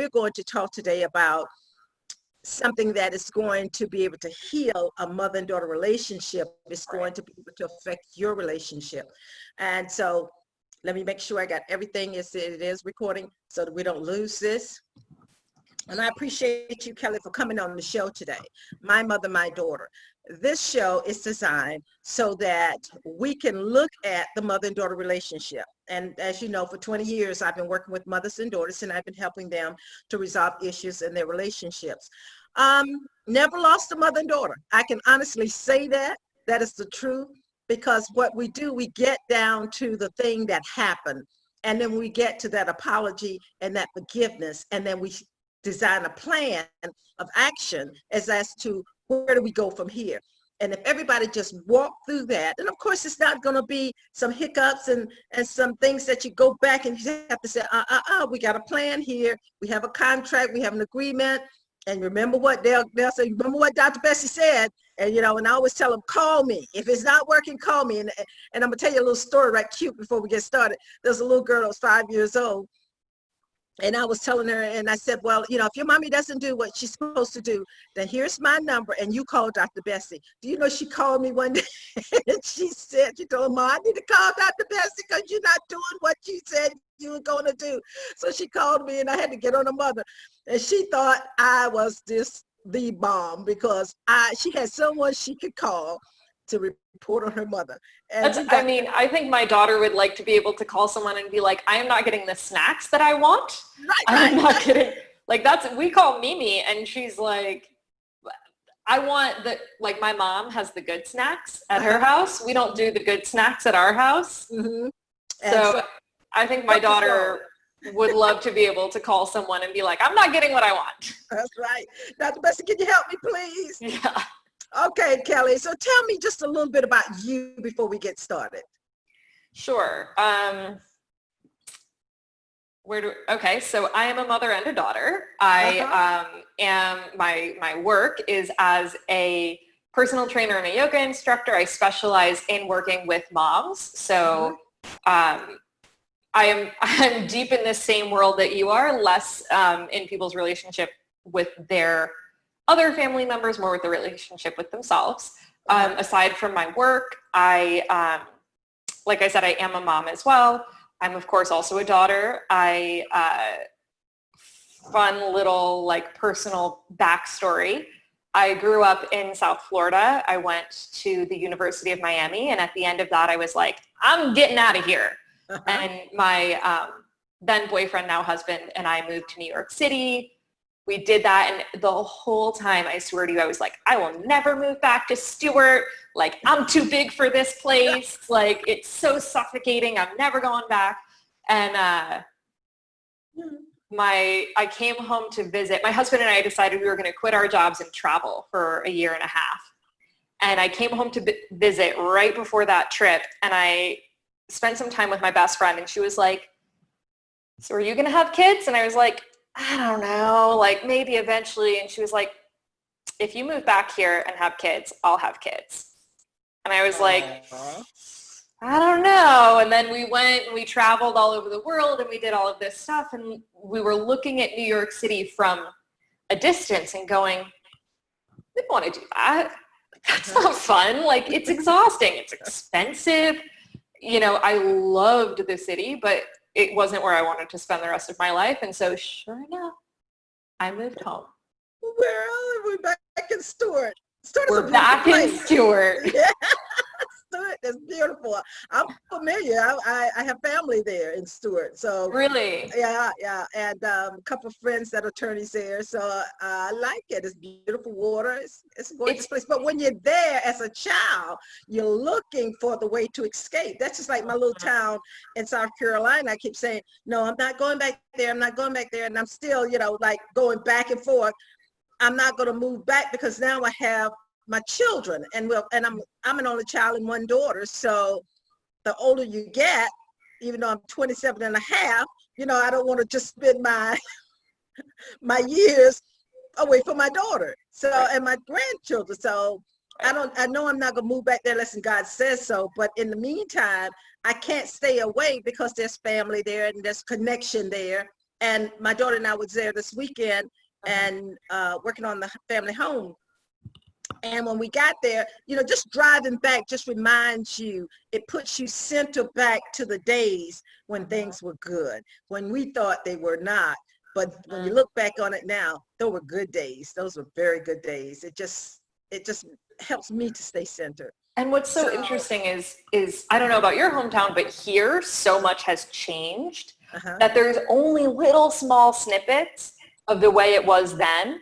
we're going to talk today about something that is going to be able to heal a mother and daughter relationship. It's going to be able to affect your relationship. And so let me make sure I got everything as it is recording so that we don't lose this. And I appreciate you, Kelly, for coming on the show today. My Mother, My Daughter. This show is designed so that we can look at the mother and daughter relationship. And as you know, for 20 years, I've been working with mothers and daughters, and I've been helping them to resolve issues in their relationships. Never lost a mother and daughter. I can honestly say that. That is the truth, because what we do, we get down to the thing that happened. And then we get to that apology and that forgiveness. And then we design a plan of action as to where do we go from here. And if everybody just walk through that, and of course it's not going to be some hiccups and some things that you go back and you have to say, we got a plan here. We have a contract, we have an agreement. And remember what they'll say, remember what Dr. Bessie said. And, and I always tell them, call me. If it's not working, call me. And I'm going to tell you a little story right cute before we get started. There's a little girl that was 5 years old. And I was telling her, and I said, well, if your mommy doesn't do what she's supposed to do, then here's my number, and you call Dr. Bessie. Do you know she called me one day, and she told Mom, I need to call Dr. Bessie because you're not doing what you said you were going to do. So she called me, and I had to get on her mother. And she thought I was the bomb because she had someone she could call to report on her mother. And I think my daughter would like to be able to call someone and be like, I am not getting the snacks that I want. I'm not getting, we call Mimi, and she's like, I want my mom has the good snacks at her house. We don't do the good snacks at our house. Mm-hmm. So I think my daughter would love to be able to call someone and be like, I'm not getting what I want. That's right. Dr. Bessie, can you help me, please? Yeah. Okay, Kelly. So tell me just a little bit about you before we get started. Sure. Okay, so I am a mother and a daughter. I am, my work is as a personal trainer and a yoga instructor. I specialize in working with moms. So I'm deep in the same world that you are, less in people's relationship with their other family members, more with the relationship with themselves. Aside from my work, like I said, I am a mom as well. I'm of course also a daughter. Fun little personal backstory. I grew up in South Florida. I went to the University of Miami, and at the end of that, I was like, I'm getting out of here. And my then boyfriend, now husband, and I moved to New York City. We did that, and the whole time, I swear to you, I was like, I will never move back to Stewart. I'm too big for this place. It's so suffocating. I'm never going back. And I came home to visit. My husband and I decided we were going to quit our jobs and travel for a year and a half. And I came home to visit right before that trip, and I spent some time with my best friend, and she was like, so are you going to have kids? And I was like, I don't know, maybe eventually. And she was like, if you move back here and have kids, I'll have kids. And I was like, I don't know. And then we went and we traveled all over the world and we did all of this stuff. And we were looking at New York City from a distance and going, I didn't want to do that. That's not fun. It's exhausting. It's expensive. I loved the city, but it wasn't where I wanted to spend the rest of my life. And so sure enough, I moved home. Where are we? Back in Stewart. We're back in Stewart. Yeah. Stewart is beautiful. I'm familiar. I have family there in Stewart. So really? Yeah. And a couple of friends that are attorneys there. So I like it. It's beautiful water. It's a gorgeous place. But when you're there as a child, you're looking for the way to escape. That's just like my little town in South Carolina. I keep saying, no, I'm not going back there. I'm not going back there. And I'm still, going back and forth. I'm not going to move back because now I have my children, and I'm an only child and one daughter. So the older you get, even though I'm 27 and a half, I don't want to just spend my years away from my daughter. So and my grandchildren. So I know I'm not going to move back there unless God says so. But in the meantime, I can't stay away because there's family there and there's connection there. And my daughter and I was there this weekend and working on the family home. And when we got there, just driving back just reminds you, it puts you center back to the days when things were good, when we thought they were not. But when you look back on it now, those were good days. Those were very good days. It just helps me to stay centered. And what's so interesting is I don't know about your hometown, but here so much has changed that there's only little small snippets of the way it was then.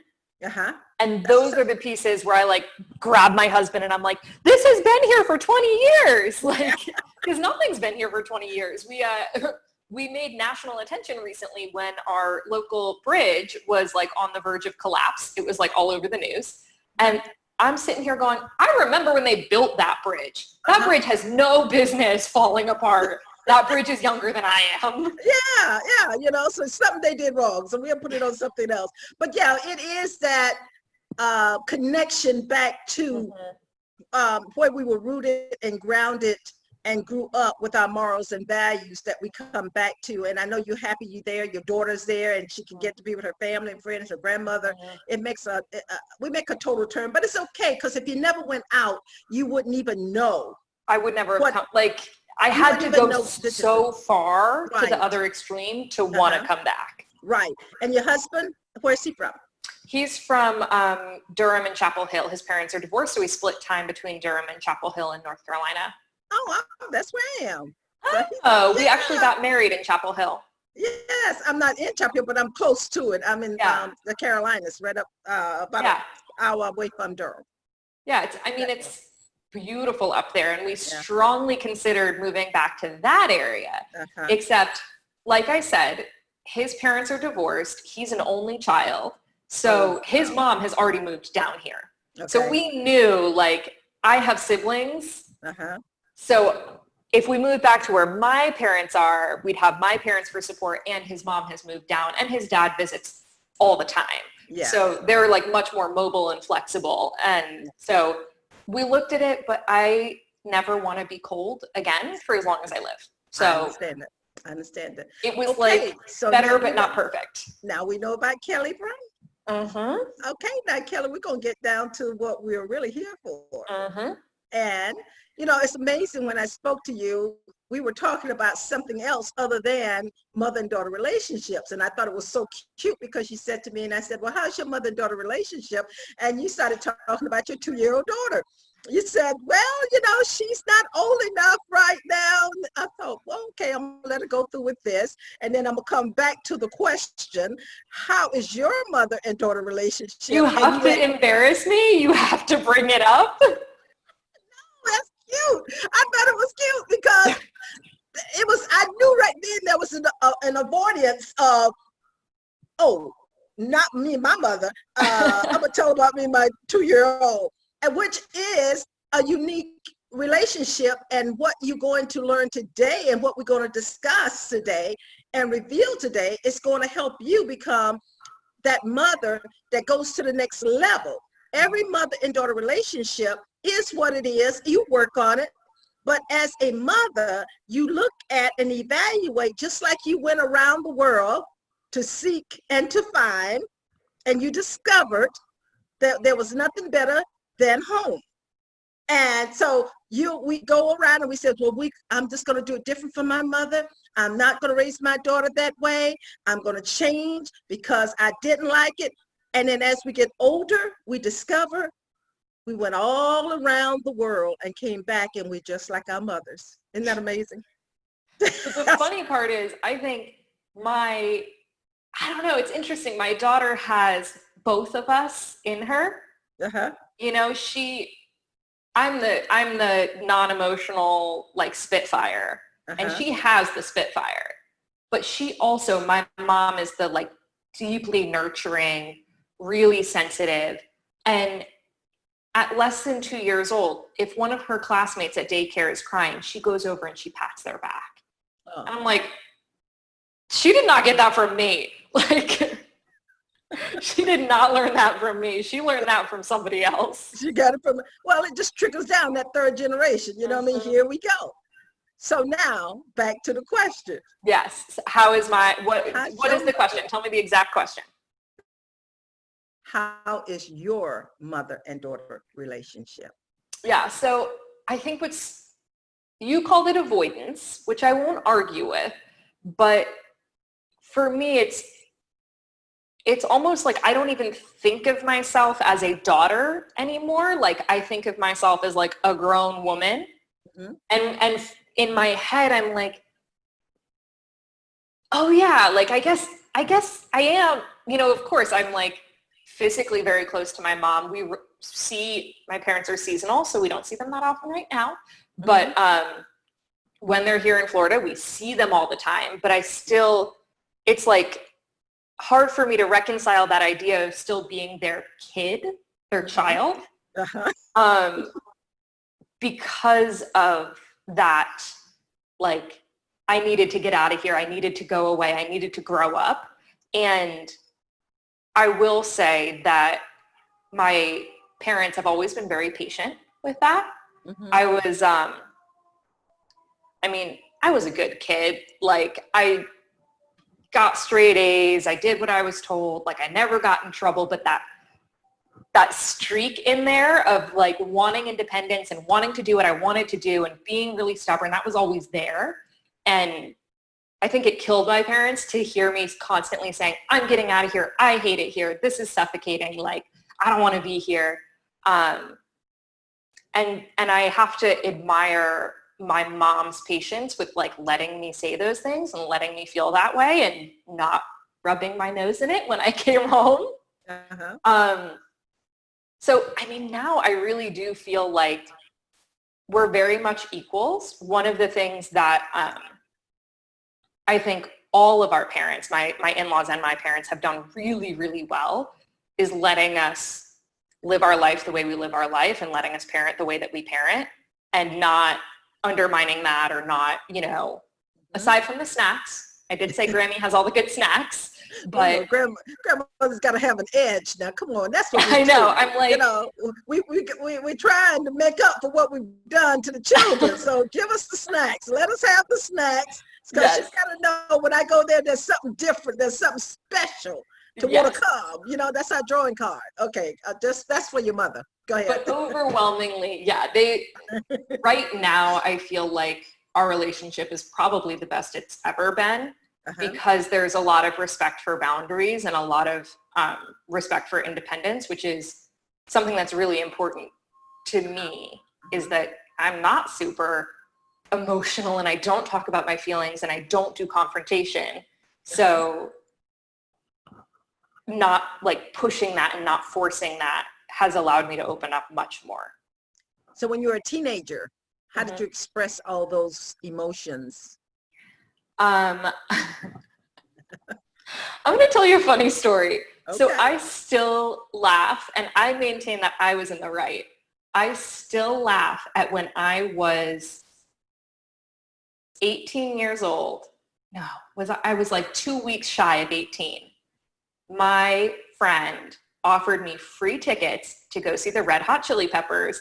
And those are the pieces where I like grab my husband and I'm like, this has been here for 20 years. Like, because nothing's been here for 20 years. We made national attention recently when our local bridge was like on the verge of collapse. It was like all over the news. And I'm sitting here going, I remember when they built that bridge. That bridge has no business falling apart. That bridge is younger than I am. Yeah, so it's something they did wrong. So we'll put it on something else. But yeah, it is that connection back to where we were rooted and grounded and grew up with our morals and values that we come back to. And I know you're happy you're there, your daughter's there, and she can get to be with her family and friends, her grandmother. It makes we make a total turn, but it's okay, because if you never went out, you wouldn't even know. I would never have come, like, I had to go so far to the other extreme to want to come back. Right. And your husband, where's he from? He's from Durham and Chapel Hill. His parents are divorced, so we split time between Durham and Chapel Hill in North Carolina. Oh, that's where I am. Oh, we actually got married in Chapel Hill. Yes, I'm not in Chapel Hill, but I'm close to it. I'm in the Carolinas, right up about an hour away from Durham. Yeah, it's beautiful up there, and we strongly considered moving back to that area. Except, like I said, his parents are divorced. He's an only child, so his mom has already moved down here. So we knew, like, I have siblings. So if we moved back to where my parents are, we'd have my parents for support, and his mom has moved down, and his dad visits all the time. So they're like much more mobile and flexible. And so we looked at it, but I never want to be cold again for as long as I live. So I understand that. It was better, but not perfect. Now we know about Kelly Brown. Okay, now Kelly, we're going to get down to what we're really here for. And it's amazing, when I spoke to you, we were talking about something else other than mother and daughter relationships. And I thought it was so cute, because you said to me, and I said, well, how's your mother and daughter relationship? And you started talking about your 2-year-old daughter. You said, well, she's not old enough right now. I thought, well, okay, I'm going to let her go through with this. And then I'm going to come back to the question, how is your mother and daughter relationship? You have to embarrass me? You have to bring it up? That's cute. I thought it was cute, because I knew right then there was an avoidance of, not me, my mother. I'm going to tell about me, my 2-year-old, and which is a unique relationship. And what you're going to learn today and what we're going to discuss today and reveal today is going to help you become that mother that goes to the next level. Every mother and daughter relationship is what it is. You work on it. But as a mother, you look at and evaluate, just like you went around the world to seek and to find, and you discovered that there was nothing better than home. And so we go around and we said, well, I'm just going to do it different for my mother. I'm not going to raise my daughter that way. I'm going to change because I didn't like it. And then as we get older, we discover we went all around the world and came back, and we're just like our mothers. Isn't that amazing? The funny part is, I think I don't know, it's interesting. My daughter has both of us in her. I'm the non-emotional, like, Spitfire, and she has the Spitfire. But she also, my mom is the, like, deeply nurturing, really sensitive. And at less than 2 years old, if one of her classmates at daycare is crying, she goes over and she pats their back. And I'm like, she did not get that from me. Like, she did not learn that from me. She learned that from somebody else. She got it from, well, it just trickles down that third generation. You know what I mean? Here we go. So now back to the question. Yes. How is my, what is the your question? Tell me the exact question. How is your mother and daughter relationship? Yeah. So I think you called it avoidance, which I won't argue with, but for me, it's almost like I don't even think of myself as a daughter anymore. Like I think of myself as like a grown woman. Mm-hmm. And in my head, I'm like, oh yeah, like I guess I am, of course I'm like physically very close to my mom. My parents are seasonal, so we don't see them that often right now. Mm-hmm. But when they're here in Florida, we see them all the time. But it's like hard for me to reconcile that idea of still being their kid, their child, because of that, like, I needed to get out of here. I needed to go away. I needed to grow up. And I will say that my parents have always been very patient with that. Mm-hmm. I was a good kid. Like I got straight A's. I did what I was told. Like I never got in trouble, but that streak in there of like wanting independence and wanting to do what I wanted to do and being really stubborn, that was always there. And I think it killed my parents to hear me constantly saying, I'm getting out of here. I hate it here. This is suffocating. Like, I don't want to be here. And I have to admire my mom's patience with like letting me say those things and letting me feel that way and not rubbing my nose in it when I came home. Uh-huh. So, now I really do feel like we're very much equals. One of the things that I think all of our parents, my in-laws and my parents have done really, really well is letting us live our life the way we live our life and letting us parent the way that we parent and not undermining that or not, aside from the snacks. I did say Grammy has all the good snacks, but grandmother's got to have an edge. Now, come on, that's what I know. I'm like, we're trying to make up for what we've done to the children. So give us the snacks. Let us have the snacks. Because yes. You got to know when I go there, there's something different. There's something special to want to come. That's our drawing card. Okay, that's for your mother. Go ahead. But overwhelmingly, yeah, right now, I feel like our relationship is probably the best it's ever been because there's a lot of respect for boundaries and a lot of respect for independence, which is something that's really important to me, is that I'm not super emotional and I don't talk about my feelings and I don't do confrontation. So not like pushing that and not forcing that has allowed me to open up much more. So when you were a teenager, how did you express all those emotions? I'm going to tell you a funny story. Okay. So I still laugh, and I maintain that I was in the right. I still laugh at when I was 18 years old. No, I was like 2 weeks shy of 18. My friend offered me free tickets to go see the Red Hot Chili Peppers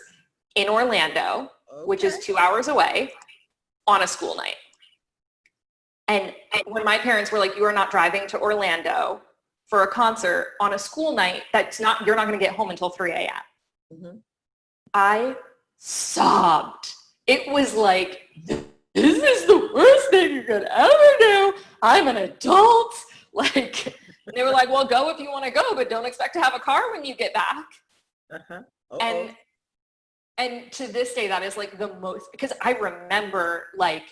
in Orlando, which is 2 hours away, on a school night. And when my parents were like, you are not driving to Orlando for a concert on a school night, you're not going to get home until 3 a.m. Mm-hmm. I sobbed. It was like, this is the worst thing you could ever do. I'm an adult. Like, they were like, well, go if you want to go, but don't expect to have a car when you get back. And to this day, that is like the most, because I remember like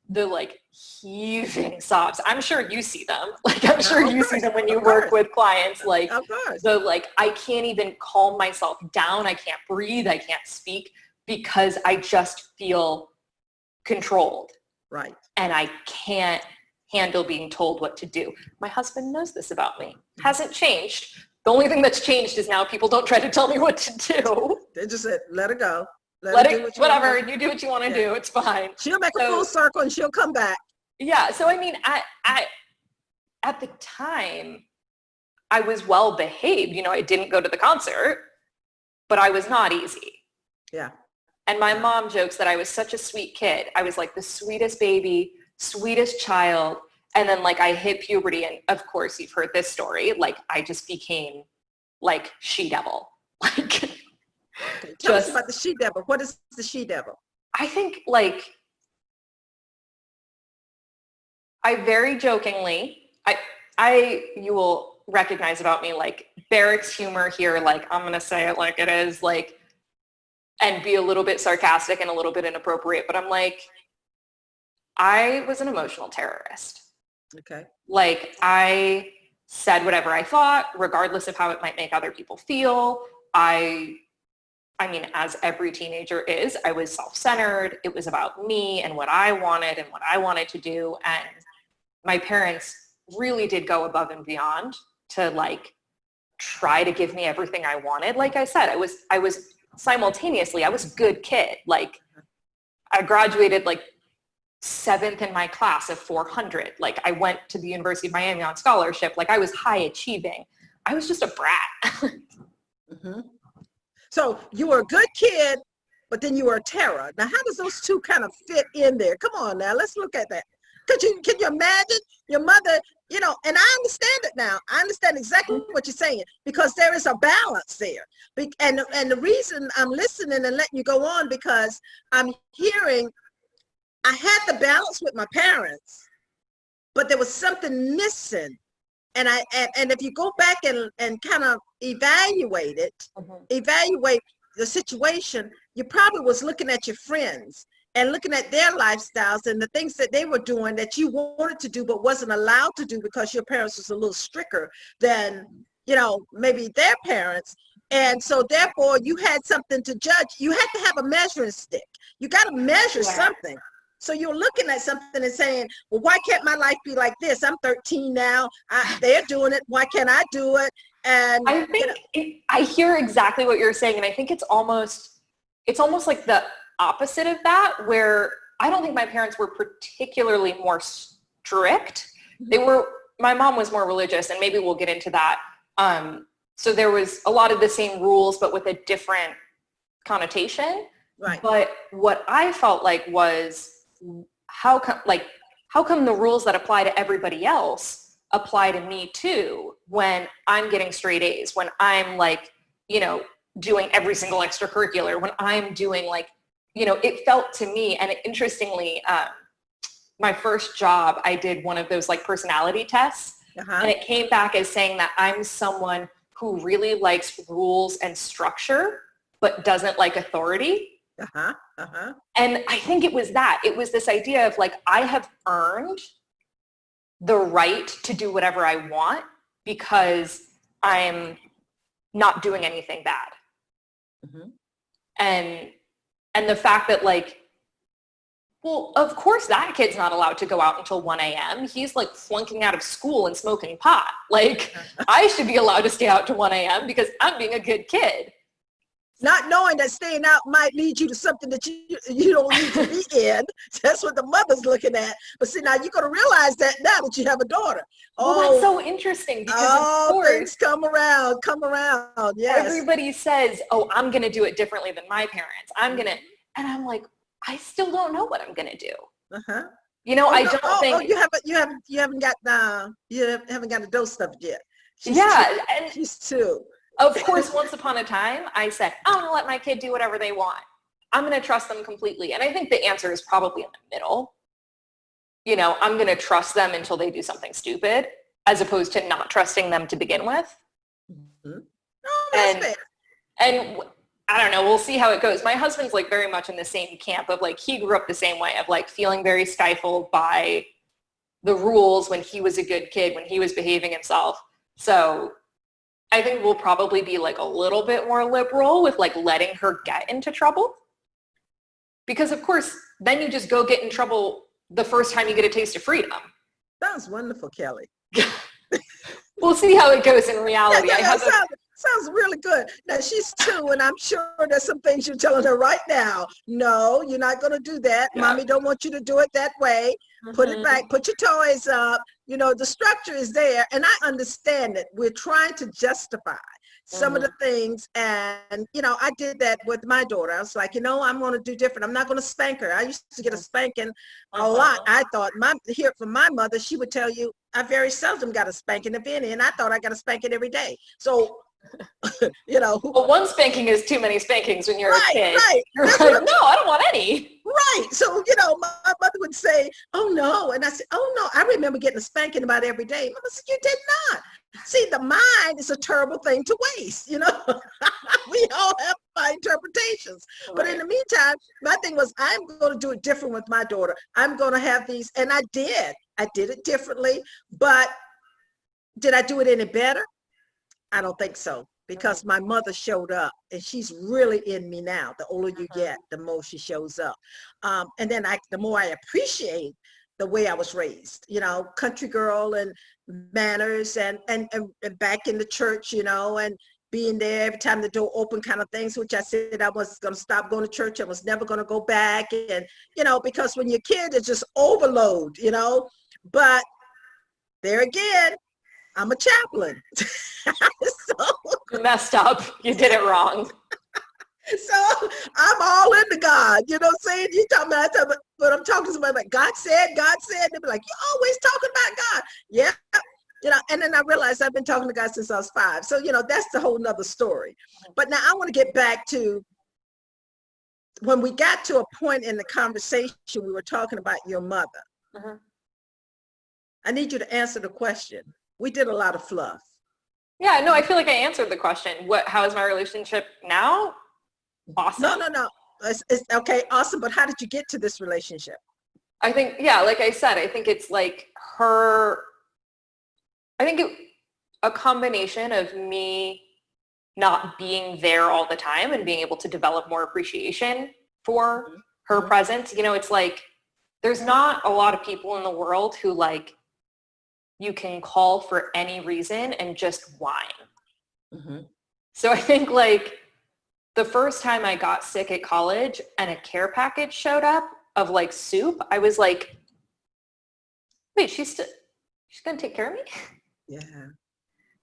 the like heaving sobs. I'm sure you see them. Like, I'm sure you see them when you work with clients. Like, I can't even calm myself down. I can't breathe. I can't speak because I just feel controlled. Right. And I can't handle being told what to do. My husband knows this about me. Hasn't changed. The only thing that's changed is now people don't try to tell me what to do. They just said, let it go. Let it, whatever, you do what you want to do. It's fine. She'll make a full circle and she'll come back. Yeah. So, at the time, I was well behaved. I didn't go to the concert, but I was not easy. Yeah. And my mom jokes that I was such a sweet kid. I was like the sweetest baby, sweetest child. And then like I hit puberty, and of course you've heard this story. Like I just became like she-devil. Like Okay, tell us about the she-devil. What is the she-devil? I think like I very jokingly, you will recognize about me like Barrick's humor here, like I'm going to say it like it is, like, and be a little bit sarcastic and a little bit inappropriate, but I'm like, I was an emotional terrorist. Okay. Like I said whatever I thought, regardless of how it might make other people feel. I mean, as every teenager is, I was self-centered. It was about me and what I wanted and what I wanted to do. And my parents really did go above and beyond to like try to give me everything I wanted. Like I said, I was simultaneously, I was a good kid. Like I graduated like 7th in my class of 400. Like I went to the University of Miami on scholarship. Like I was high achieving. I was just a brat. Mm-hmm. So you were a good kid, but then you were a terror. Now, how does those two kind of fit in there? Come on now, let's look at that. Can you imagine your mother, you know, and I understand it now. I understand exactly what you're saying because there is a balance there. And the reason I'm listening and letting you go on because I'm hearing I had the balance with my parents, but there was something missing. And if you go back and kind of evaluate it, evaluate the situation, you probably was looking at your friends and looking at their lifestyles and the things that they were doing that you wanted to do but wasn't allowed to do because your parents was a little stricter than, you know, maybe their parents. And so therefore you had something to judge. You had to have a measuring stick. You got to measure something. So you're looking at something and saying, well, why can't my life be like this? I'm 13 now. They're doing it. Why can't I do it? And I think I hear exactly what you're saying. And I think it's almost like the opposite of that, where I don't think my parents were particularly more strict. My mom was more religious, and maybe we'll get into that. So there was a lot of the same rules, but with a different connotation. Right. But what I felt like was, how come the rules that apply to everybody else apply to me too when I'm getting straight A's, when I'm like, you know, doing every single extracurricular, when I'm doing like, you know, it felt to me, and interestingly, my first job, I did one of those like personality tests, and it came back as saying that I'm someone who really likes rules and structure, but doesn't like authority. And I think it was this idea of like, I have earned the right to do whatever I want because I'm not doing anything bad. And the fact that like, well, of course that kid's not allowed to go out until 1 a.m. He's like flunking out of school and smoking pot. Like I should be allowed to stay out to 1 a.m. because I'm being a good kid. Not knowing that staying out might lead you to something that you don't need to be in. That's what the mother's looking at. But see, now you're going to realize that now that you have a daughter. Well, that's so interesting because of course, things come around. Yes. Everybody says, oh, I'm going to do it differently than my parents. And I'm like, I still don't know what I'm going to do. You know, I don't think. You haven't got the dose of it yet. She's two. Of course, once upon a time, I said, I'm going to let my kid do whatever they want. I'm going to trust them completely. And I think the answer is probably in the middle. You know, I'm going to trust them until they do something stupid, as opposed to not trusting them to begin with. That's fair. And I don't know, we'll see how it goes. My husband's like very much in the same camp of like, he grew up the same way of like feeling very stifled by the rules when he was a good kid, when he was behaving himself. So I think we'll probably be like a little bit more liberal with like letting her get into trouble. Because of course, then you just go get in trouble the first time you get a taste of freedom. Sounds wonderful, Kelly. We'll see how it goes in reality. Sounds really good. Now she's 2, and I'm sure there's some things you're telling her right now. No, you're not going to do that. Yeah. Mommy don't want you to do it that way. Put it back. Put your toys up. You know, the structure is there, and I understand it. We're trying to justify. some of the things. And, I did that with my daughter. I was like, I'm going to do different. I'm not going to spank her. I used to get a spanking a lot. I thought, hear it from my mother, she would tell you, I very seldom got a spanking, if any. And I thought I got a spanking every day. So, Well, one spanking is too many spankings when you're a kid. Right. You're like, no, I don't want any. Right. So, my mother would say, oh, no. And I said, oh, no. I remember getting a spanking about every day. Mama said, you did not. See, the mind is a terrible thing to waste, We all have our interpretations. Right. But in the meantime, my thing was, I'm going to do it different with my daughter. I'm going to have these. And I did. I did it differently. But did I do it any better? I don't think so. Because my mother showed up, and she's really in me now. The older you get, the more she shows up. And then the more I appreciate the way I was raised, country girl and manners and back in the church, and being there every time the door opened kind of things, which I said I was going to stop going to church. I was never going to go back. And, because when you're a kid, it's just overload, but there again, I'm a chaplain. So, you messed up. You did it wrong. So I'm all into God. You know what I'm saying? You talking about, but I'm talking to somebody like, God said. They'll be like, you're always talking about God. Yeah. And then I realized I've been talking to God since I was 5. So, that's the whole nother story. But now I want to get back to when we got to a point in the conversation, we were talking about your mother. Uh-huh. I need you to answer the question. We did a lot of fluff. Yeah, no, I feel like I answered the question. How is my relationship now? Awesome. No. It's okay, awesome. But how did you get to this relationship? I think, like I said, I think it's like a combination of me not being there all the time and being able to develop more appreciation for her presence. It's like, there's not a lot of people in the world who you can call for any reason and just whine. Mm-hmm. So I think the first time I got sick at college and a care package showed up of soup, I was like, wait, she's going to take care of me? Yeah.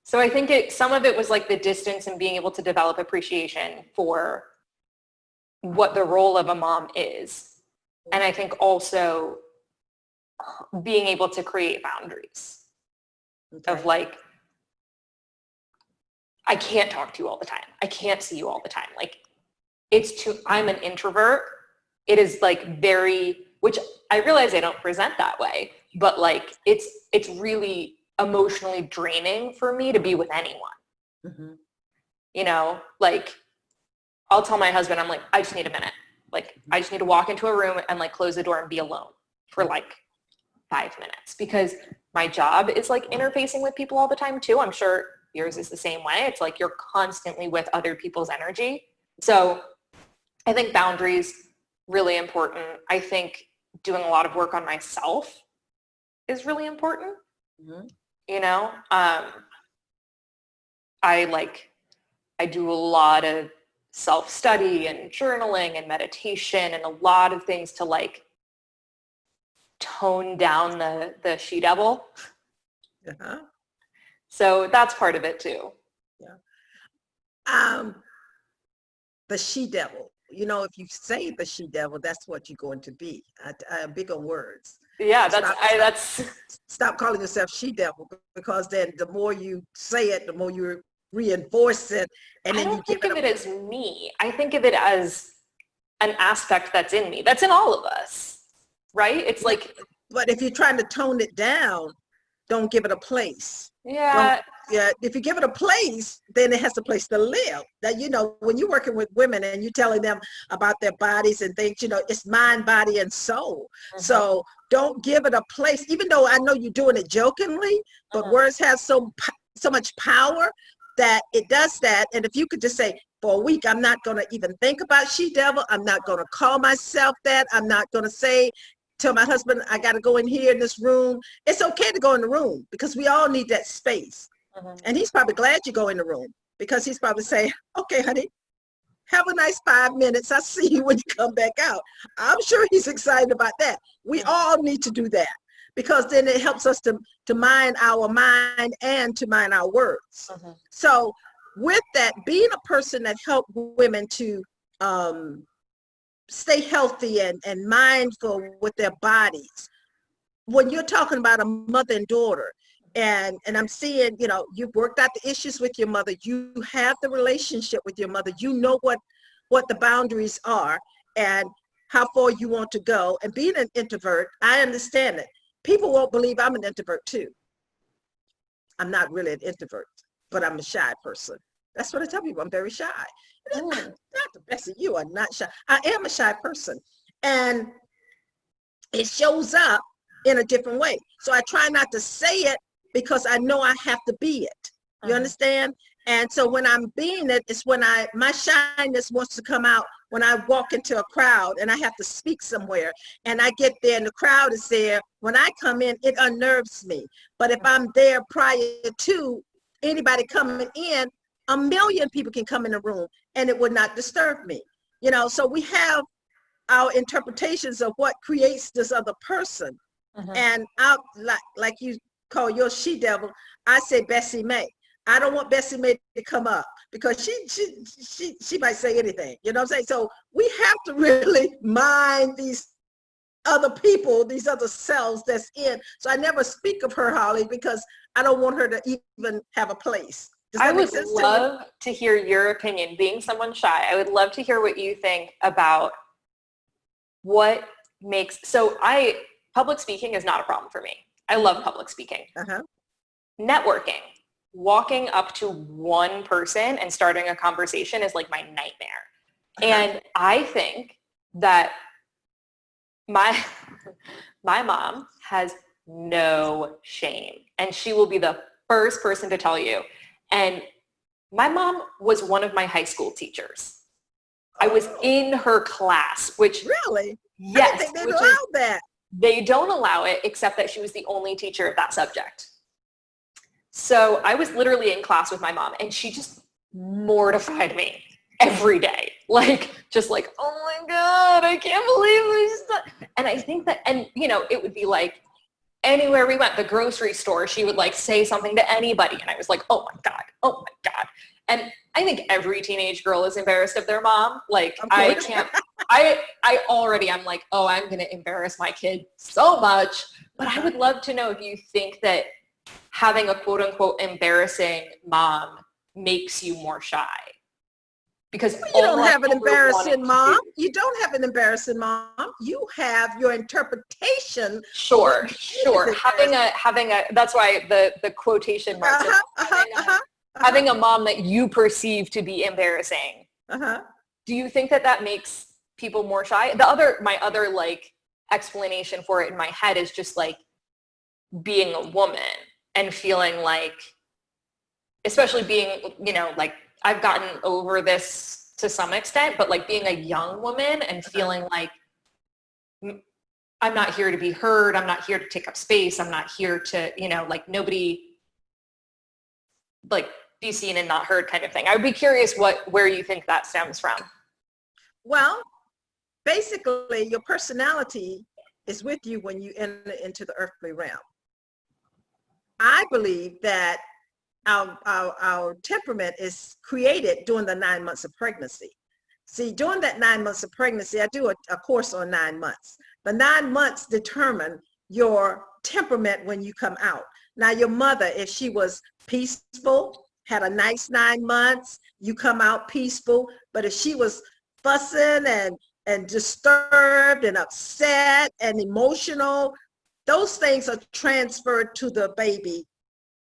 So I think some of it was the distance and being able to develop appreciation for what the role of a mom is. And I think also being able to create boundaries. Okay. Of I can't talk to you all the time. I can't see you all the time. I'm an introvert. It is very, which I realize I don't present that way, but it's really emotionally draining for me to be with anyone. Mm-hmm. I'll tell my husband, I'm I just need a minute. I just need to walk into a room and close the door and be alone for 5 minutes, because my job is interfacing with people all the time too. I'm sure yours is the same way. It's you're constantly with other people's energy. So I think boundaries, really important. I think doing a lot of work on myself is really important. Mm-hmm. I do a lot of self-study and journaling and meditation and a lot of things to tone down the she-devil. Uh-huh. So that's part of it too. Yeah. The she-devil. If you say the she-devil, that's what you're going to be. Big on words. Yeah, stop calling yourself she-devil, because then the more you say it, the more you reinforce it. And then I don't think of it as me. I think of it as an aspect that's in me. That's in all of us. Right? It's but if you're trying to tone it down, don't give it a place. Yeah. If you give it a place, then it has a place to live. That, when you're working with women and you're telling them about their bodies and things, it's mind, body, and soul. Mm-hmm. So don't give it a place, even though I know you're doing it jokingly, but words have so much power that it does that. And if you could just say, for a week, I'm not going to even think about she-devil. I'm not going to call myself that. I'm not going to tell my husband, I got to go in here in this room. It's okay to go in the room, because we all need that space. Mm-hmm. And he's probably glad you go in the room, because he's probably saying, okay, honey, have a nice 5 minutes. I'll see you when you come back out. I'm sure he's excited about that. We all need to do that, because then it helps us to mind our mind and to mind our words. Mm-hmm. So with that, being a person that helped women to stay healthy and mindful with their bodies, when you're talking about a mother and daughter, and I'm seeing, you've worked out the issues with your mother, you have the relationship with your mother, you know what the boundaries are and how far you want to go. And being an introvert, I understand it. People won't believe I'm an introvert too. I'm not really an introvert, but I'm a shy person. That's what I tell people. I'm very shy. Not the best of you are not shy. I am a shy person. And it shows up in a different way. So I try not to say it because I know I have to be it. You understand? And so when I'm being it, it's when my shyness wants to come out when I walk into a crowd and I have to speak somewhere and I get there and the crowd is there. When I come in, it unnerves me. But if I'm there prior to anybody coming in, a million people can come in the room and it would not disturb me. So we have our interpretations of what creates this other person. And out like you call your she-devil, I say Bessie Mae. I don't want Bessie Mae to come up because she might say anything. You know what I'm saying? So we have to really mind these other people, these other selves that's in. So I never speak of her, Holly, because I don't want her to even have a place. I would love to hear your opinion. Being someone shy, I would love to hear what you think about what makes, public speaking is not a problem for me. I love public speaking. Networking, walking up to one person and starting a conversation is like my nightmare. And I think that my mom has no shame, and she will be the first person to tell you. And my mom was one of my high school teachers. I was in her class, which really, yes, I didn't think they allowed that. They don't allow it, except that she was the only teacher of that subject. So I was literally in class with my mom, and she just mortified me every day. Just like, oh my God, I can't believe this. And I think that, it would be like anywhere we went, the grocery store, she would say something to anybody. And I was like, oh my God. And I think every teenage girl is embarrassed of their mom. I can't, I'm like, oh, I'm going to embarrass my kid so much. But I would love to know if you think that having a quote unquote embarrassing mom makes you more shy. Because you don't have an embarrassing mom. You don't have an embarrassing mom. You have your interpretation. Sure. Having a, that's why the quotation marks. Having a mom that you perceive to be embarrassing. Do you think that makes people more shy? My other explanation for it in my head is just being a woman and feeling especially being, I've gotten over this to some extent, but being a young woman and feeling I'm not here to be heard. I'm not here to take up space. I'm not here to, nobody be seen and not heard kind of thing. I would be curious where you think that stems from. Well, basically your personality is with you when you enter into the earthly realm. I believe that our temperament is created during the 9 months of pregnancy. See, during that 9 months of pregnancy, I do a course on 9 months. The 9 months determine your temperament when you come out. Now, your mother, if she was peaceful, had a nice 9 months, you come out peaceful. But if she was fussing and disturbed and upset and emotional, those things are transferred to the baby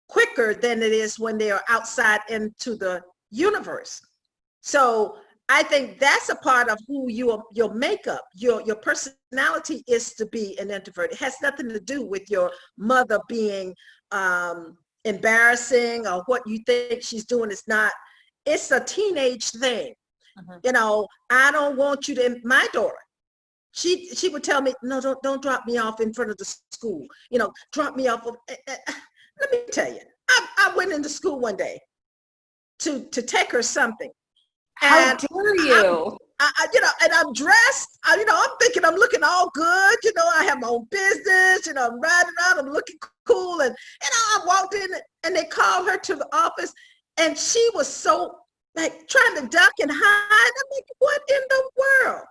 quicker than it is when they are outside into the universe. So I think that's a part of who your makeup, your personality is to be an introvert. It has nothing to do with your mother being embarrassing or what you think she's doing is not. It's a teenage thing. I don't want you to, my daughter, she would tell me, no, don't drop me off in front of the school. Drop me off. Let me tell you, I went into school one day to take her something. How dare you? And I'm dressed, I'm thinking I'm looking all good. I have my own business, I'm riding around, I'm looking cool. And I walked in and they called her to the office And she was so like trying to duck and hide. I'm like, what in the world?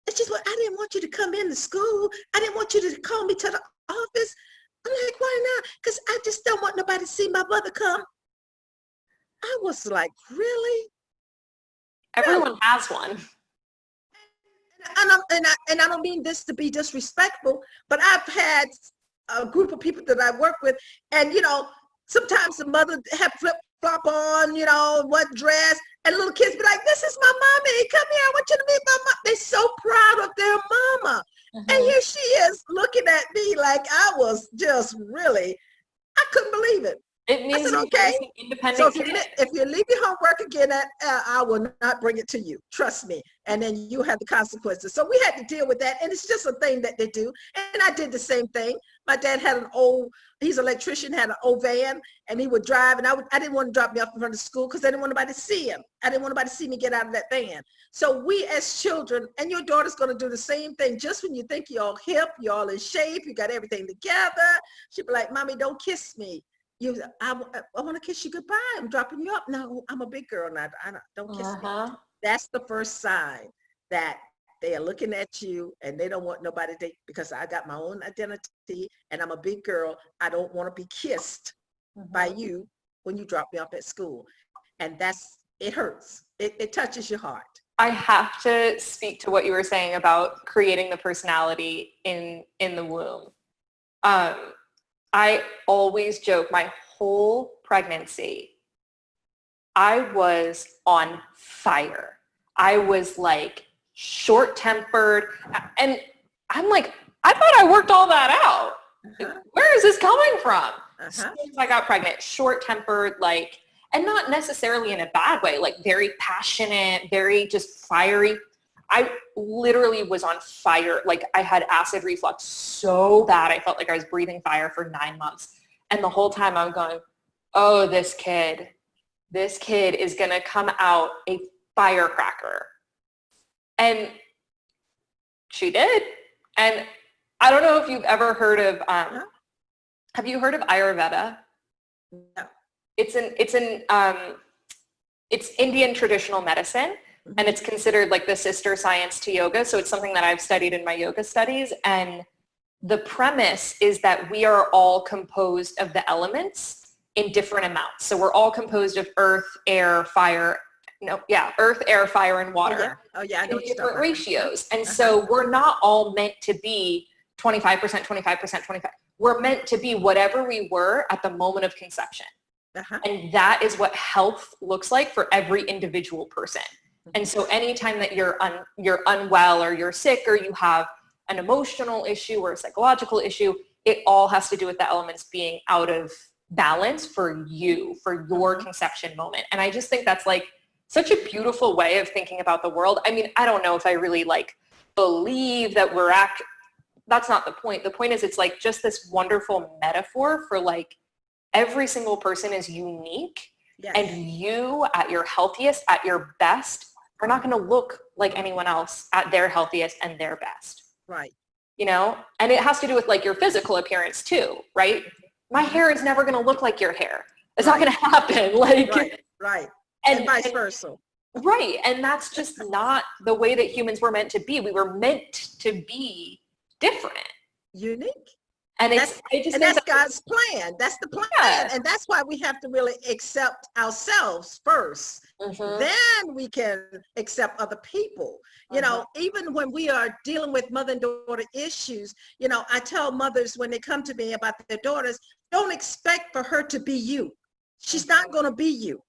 And she's like, I didn't want you to come into school. I didn't want you to call me to the office. I'm like, why not? Because I just don't want nobody to see my mother come. I was like, really? Everyone has one. And I don't mean this to be disrespectful, but I've had a group of people that I work with, and sometimes the mother have flip-flop on, what dress, and little kids be like, this is my mommy, come here, I want you to meet my mom. They're so proud of their mama. And here she is looking at me like I was just really, I couldn't believe it. It means I said, okay. So if you leave your homework again, I will not bring it to you. Trust me. And then you have the consequences. So we had to deal with that. And it's just a thing that they do. And I did the same thing. My dad had he's an electrician, had an old van, and he would drive. And I didn't want to drop me off in front of school because I didn't want anybody to see him. I didn't want anybody to see me get out of that van. So we as children, and your daughter's going to do the same thing. Just when you think you're all hip, you're all in shape, you got everything together, she'd be like, Mommy, don't kiss me. I want to kiss you goodbye. I'm dropping you up. No, I'm a big girl now. Don't kiss me. That's the first sign that they are looking at you and they don't want nobody to, because I got my own identity and I'm a big girl. I don't want to be kissed by you when you drop me off at school. And it hurts. It touches your heart. I have to speak to what you were saying about creating the personality in the womb. I always joke my whole pregnancy, I was on fire. I was like short-tempered. And I'm like, I thought I worked all that out. Where is this coming from? As soon as I got pregnant, short-tempered, and not necessarily in a bad way, very passionate, very just fiery. I literally was on fire. I had acid reflux so bad. I felt like I was breathing fire for 9 months. And the whole time I'm going, oh, this kid is going to come out a firecracker. And she did. And I don't know if you've ever heard of, have you heard of Ayurveda? No. It's Indian traditional medicine. And it's considered the sister science to yoga. So it's something that I've studied in my yoga studies. And the premise is that we are all composed of the elements in different amounts. So we're all composed of earth, air, fire. Earth, air, fire, and water. Oh yeah, I know in different ratios. And so we're not all meant to be 25%, 25%, 25. We're meant to be whatever we were at the moment of conception. And that is what health looks like for every individual person. And so anytime that you're unwell or you're sick or you have an emotional issue or a psychological issue, it all has to do with the elements being out of balance for you, for your conception moment. And I just think that's such a beautiful way of thinking about the world. I mean, I don't know if I really believe that that's not the point. The point is it's just this wonderful metaphor for every single person is unique. Yes. And you at your healthiest, at your best, are not going to look like anyone else at their healthiest and their best. Right. And it has to do with your physical appearance too, right? My hair is never going to look like your hair. It's not going to happen. Right. And vice versa. Right. And that's just not the way that humans were meant to be. We were meant to be different. Unique. And that's God's plan. That's the plan. Yeah. And that's why we have to really accept ourselves first. Then we can accept other people. Even when we are dealing with mother and daughter issues, I tell mothers when they come to me about their daughters, don't expect for her to be you. She's not going to be you.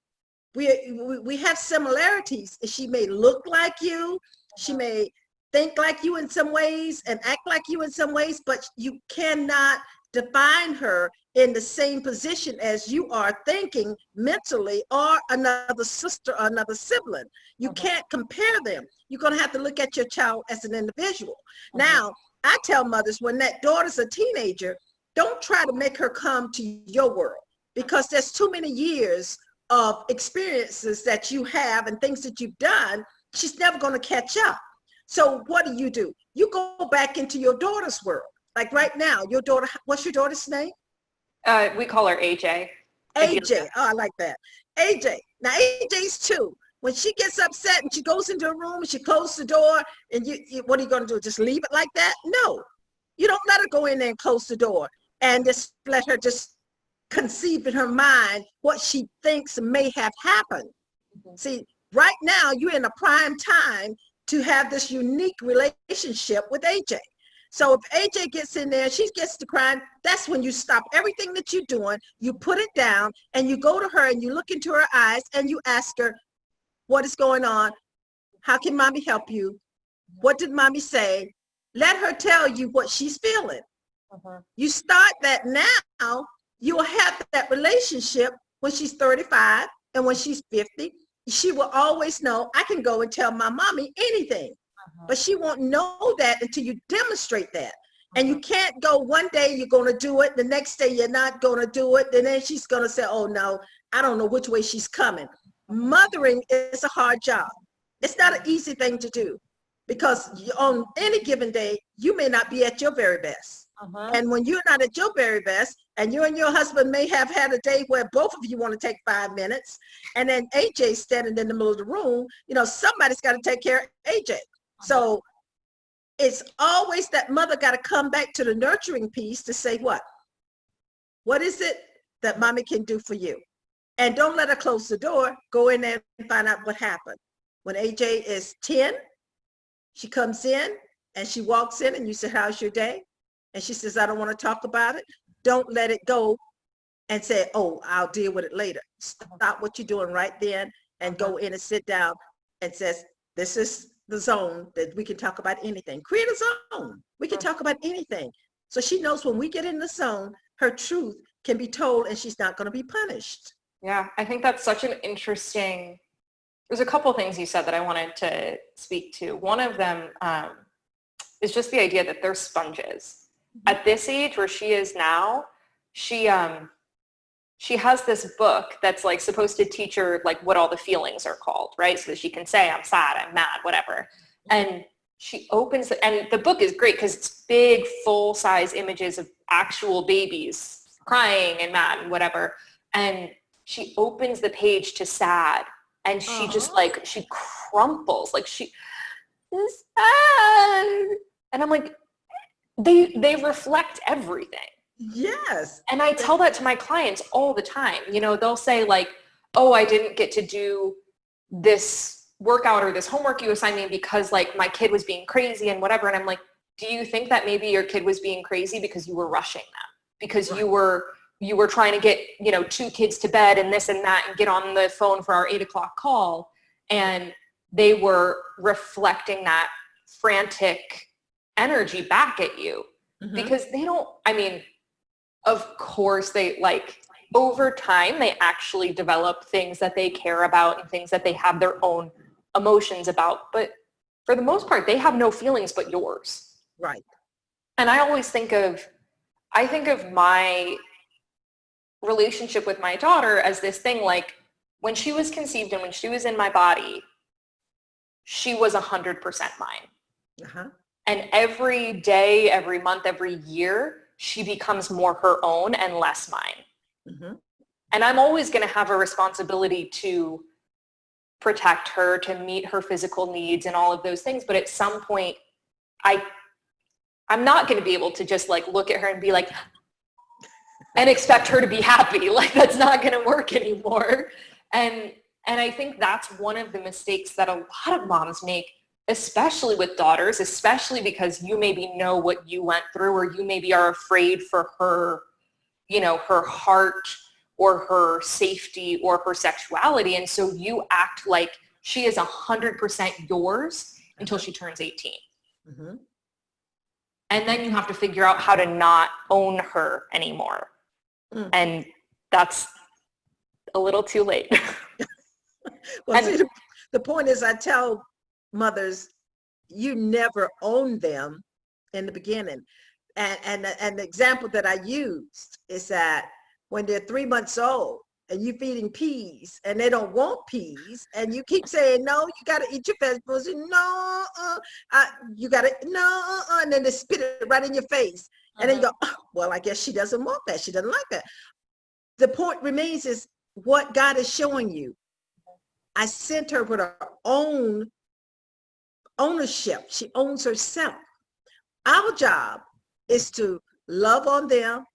We have similarities. She may look like you. She may think like you in some ways and act like you in some ways, but you cannot define her in the same position as you are thinking mentally, or another sister or another sibling. You can't compare them. You're going to have to look at your child as an individual. Now, I tell mothers when that daughter's a teenager, don't try to make her come to your world, because there's too many years of experiences that you have and things that you've done. She's never going to catch up. So what do? You go back into your daughter's world. Right now, your daughter, what's your daughter's name? We call her AJ. AJ, oh, I like that. AJ. Now AJ's 2. When she gets upset and she goes into a room and she closes the door, and what are you going to do? Just leave it like that? No, you don't let her go in there and close the door and just let her just conceive in her mind what she thinks may have happened. Mm-hmm. See, right now you're in a prime time to have this unique relationship with AJ. So if AJ gets in there, she gets to crying, that's when you stop everything that you're doing, you put it down, and you go to her and you look into her eyes and you ask her, what is going on? How can mommy help you? What did mommy say? Let her tell you what she's feeling. Uh-huh. You start that now, you'll have that relationship when she's 35 and when she's 50. She will always know, I can go and tell my mommy anything. But she won't know that until you demonstrate that. And you can't go one day you're going to do it, the next day you're not going to do it, and then she's going to say, oh no, I don't know which way she's coming. Mothering is a hard job. It's not an easy thing to do because on any given day, you may not be at your very best. And when you're not at your very best, and you and your husband may have had a day where both of you want to take 5 minutes, and then AJ's standing in the middle of the room, somebody's got to take care of AJ. So it's always that mother got to come back to the nurturing piece to say, what is it that mommy can do for you? And don't let her close the door. Go in there and find out what happened. When AJ is 10, she comes in and she walks in and you say, how's your day? And she says, I don't want to talk about it. Don't let it go and say, oh, I'll deal with it later. Stop what you're doing right then and go in and sit down and says, this is the zone that we can talk about anything. Create a zone. We can talk about anything. So she knows when we get in the zone, her truth can be told and she's not going to be punished. Yeah, I think that's such an interesting, there's a couple things you said that I wanted to speak to. One of them is just the idea that they're sponges. At this age where she is now, she has this book that's like supposed to teach her like what all the feelings are called, right? So that she can say, I'm sad, I'm mad, whatever. And she opens it, and the book is great because it's big, full-size images of actual babies crying and mad and whatever. And she opens the page to sad, and she just like, she crumples, like she is sad. And I'm like, they reflect everything. Yes. And I tell that to my clients all the time. They'll say like, oh, I didn't get to do this workout or this homework you assigned me because like my kid was being crazy and whatever. And I'm like, do you think that maybe your kid was being crazy because you were rushing them? Because you were trying to get, 2 kids to bed and this and that and get on the phone for our 8 o'clock call. And they were reflecting that frantic energy back at you because they don't, of course, they like over time, they actually develop things that they care about and things that they have their own emotions about. But for the most part, they have no feelings but yours. Right. And I always think of my relationship with my daughter as this thing like when she was conceived and when she was in my body, she was 100% mine. And every day, every month, every year, she becomes more her own and less mine. And I'm always going to have a responsibility to protect her, to meet her physical needs and all of those things. But at some point, I'm not going to be able to just like look at her and be like, and expect her to be happy. Like that's not going to work anymore. And I think that's one of the mistakes that a lot of moms make, especially with daughters, especially because you maybe know what you went through or you maybe are afraid for her, her heart or her safety or her sexuality. And so you act like she is 100% yours until she turns 18. And then you have to figure out how to not own her anymore. And that's a little too late. Well, see, the point is I tell mothers, you never own them in the beginning. And the example that I used is that when they're 3 months old and you're feeding peas and they don't want peas and you keep saying, no, you got to eat your vegetables. And no, you got to, no, and then they spit it right in your face. And then you go, oh, well, I guess she doesn't want that. She doesn't like that. the point remains is what God is showing you. I sent her with her own ownership. She owns herself. Our job is to love on them,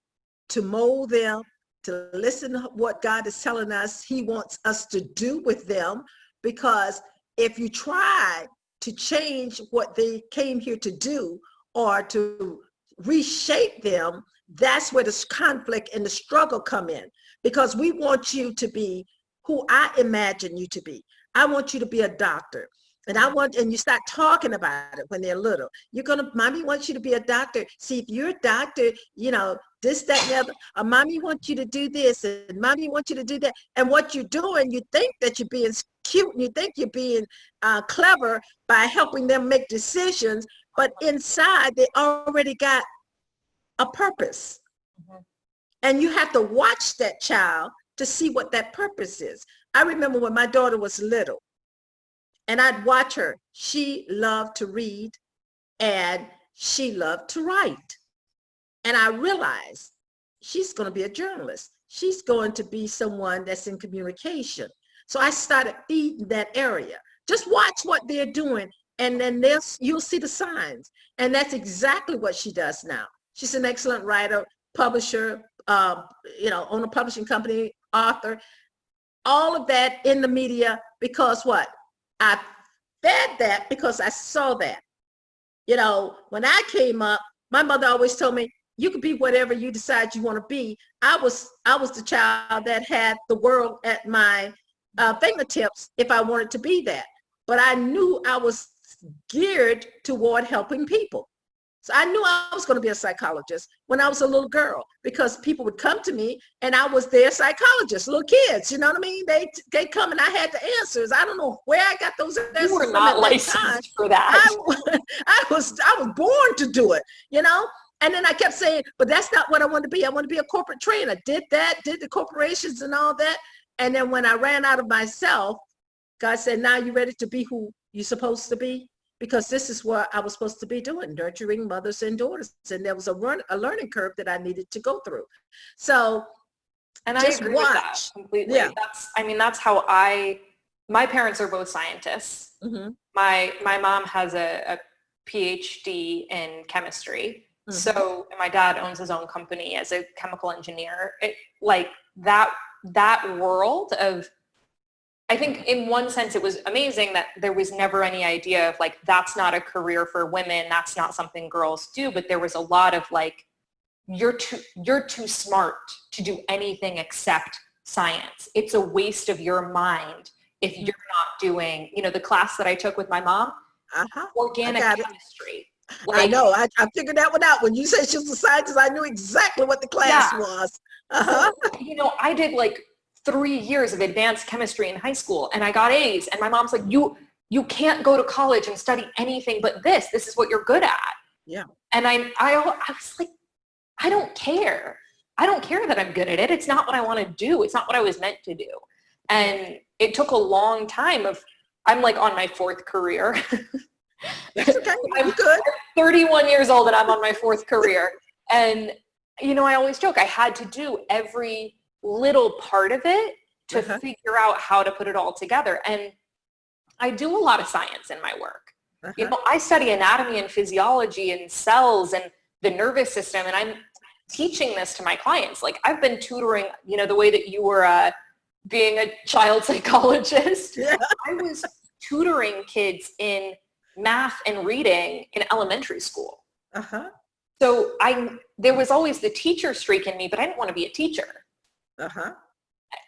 to mold them, to listen to what God is telling us he wants us to do with them. Because if you try to change what they came here to do or to reshape them, that's where the conflict and the struggle come in. Because we want you to be who I imagine you to be. I want you to be a doctor. And you start talking about it when they're little. Mommy wants you to be a doctor. See, if you're a doctor, this, that, and the other. Mommy wants you to do this, and mommy wants you to do that. And what you're doing, you think that you're being cute, and you think you're being clever by helping them make decisions, but inside they already got a purpose. Mm-hmm. And you have to watch that child to see what that purpose is. I remember when my daughter was little, and I'd watch her. She loved to read and she loved to write. And I realized she's going to be a journalist. She's going to be someone that's in communication. So I started feeding that area. Just watch what they're doing, and then you'll see the signs. And that's exactly what she does now. She's an excellent writer, publisher, own a publishing company, author, all of that in the media. Because what? I fed that because I saw that. When I came up, my mother always told me, you could be whatever you decide you want to be. I was the child that had the world at my fingertips if I wanted to be that. But I knew I was geared toward helping people. So I knew I was going to be a psychologist when I was a little girl, because people would come to me and I was their psychologist, little kids, you know what I mean? They come and I had the answers. I don't know where I got those answers. You were not licensed for that. I was born to do it, And then I kept saying, but that's not what I want to be. I want to be a corporate trainer. Did the corporations and all that. And then when I ran out of myself, God said, now you're ready to be who you're supposed to be. Because this is what I was supposed to be doing, nurturing mothers and daughters. And there was a learning curve that I needed to go through. So, and I agree with that completely. Yeah. That's how my parents are both scientists. Mm-hmm. My mom has a PhD in chemistry. Mm-hmm. So my dad owns his own company as a chemical engineer. That world of, I think in one sense it was amazing that there was never any idea of that's not a career for women, that's not something girls do, but there was a lot of you're too smart to do anything except science. It's a waste of your mind if you're not doing, the class that I took with my mom, organic chemistry. I know, I figured that one out. When you said she was a scientist, I knew exactly what the class was. So, I did 3 years of advanced chemistry in high school and I got A's, and my mom's like, you can't go to college and study anything but this is what you're good at. Yeah. And I was like, I don't care that I'm good at it. It's not what I want to do. It's not what I was meant to do. And it took a long time I'm on my fourth career. That's okay. I'm good. 31 years old and I'm on my fourth career. And I always joke, I had to do every little part of it to figure out how to put it all together. And I do a lot of science in my work. I study anatomy and physiology and cells and the nervous system, and I'm teaching this to my clients. I've been tutoring, the way that you were being a child psychologist. Yeah. I was tutoring kids in math and reading in elementary school. So there was always the teacher streak in me, but I didn't want to be a teacher.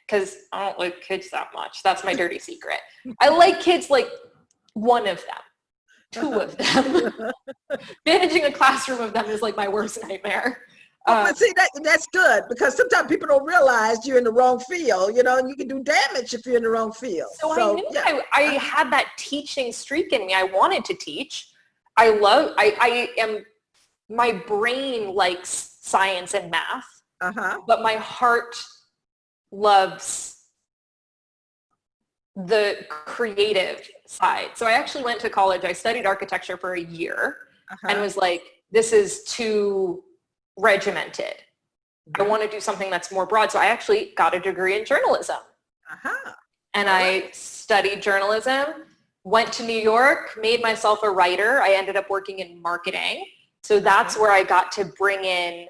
Because I don't like kids that much. That's my dirty secret. I like kids one of them, two of them. Managing a classroom of them is my worst nightmare. But see, that's good, because sometimes people don't realize you're in the wrong field, and you can do damage if you're in the wrong field. So I knew I had that teaching streak in me. I wanted to teach. My brain likes science and math, but my heart loves the creative side. So I actually went to college. I studied architecture for a year and was like, this is too regimented. I want to do something that's more broad. So I actually got a degree in journalism. Uh-huh. And I studied journalism, went to New York, made myself a writer. I ended up working in marketing. So that's where I got to bring in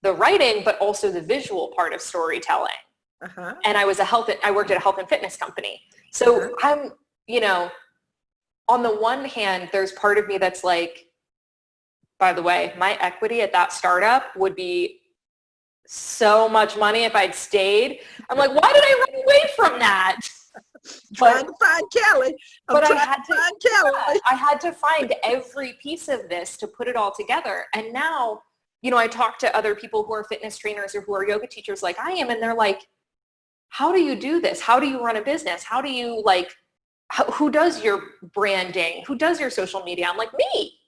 the writing, but also the visual part of storytelling. Uh-huh. And I worked at a health and fitness company. So I'm, on the one hand, there's part of me that's like, by the way, my equity at that startup would be so much money if I'd stayed. I'm like, why did I run away from that? Trying to find Kelly. I had to find every piece of this to put it all together. And now, I talk to other people who are fitness trainers or who are yoga teachers like I am, and they're like, how do you do this? How do you run a business? How do you who does your branding? Who does your social media? I'm like, me.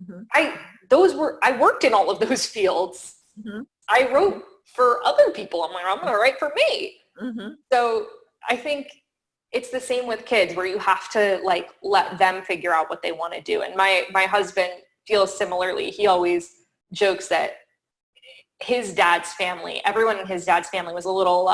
Mm-hmm. I worked in all of those fields. Mm-hmm. I wrote for other people. I'm like, I'm going to write for me. Mm-hmm. So I think it's the same with kids where you have to let them figure out what they want to do. And my husband feels similarly. He always jokes that his dad's family, everyone in his dad's family was a little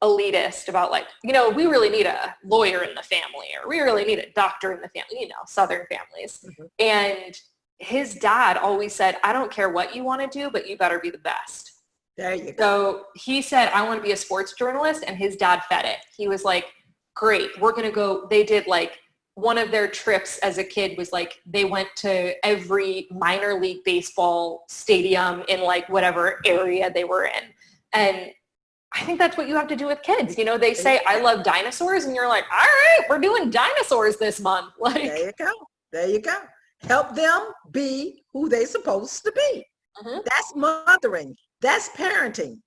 elitist about we really need a lawyer in the family, or we really need a doctor in the family, Southern families. Mm-hmm. And his dad always said, I don't care what you want to do, but you better be the best. There you go. So he said, I want to be a sports journalist, and his dad fed it. He was like, great, we're going to go. They did one of their trips as a kid was they went to every minor league baseball stadium in whatever area they were in. And I think that's what you have to do with kids. They say, I love dinosaurs, and you're like, all right, we're doing dinosaurs this month. There you go. Help them be who they're supposed to be. Mm-hmm. That's mothering. That's parenting,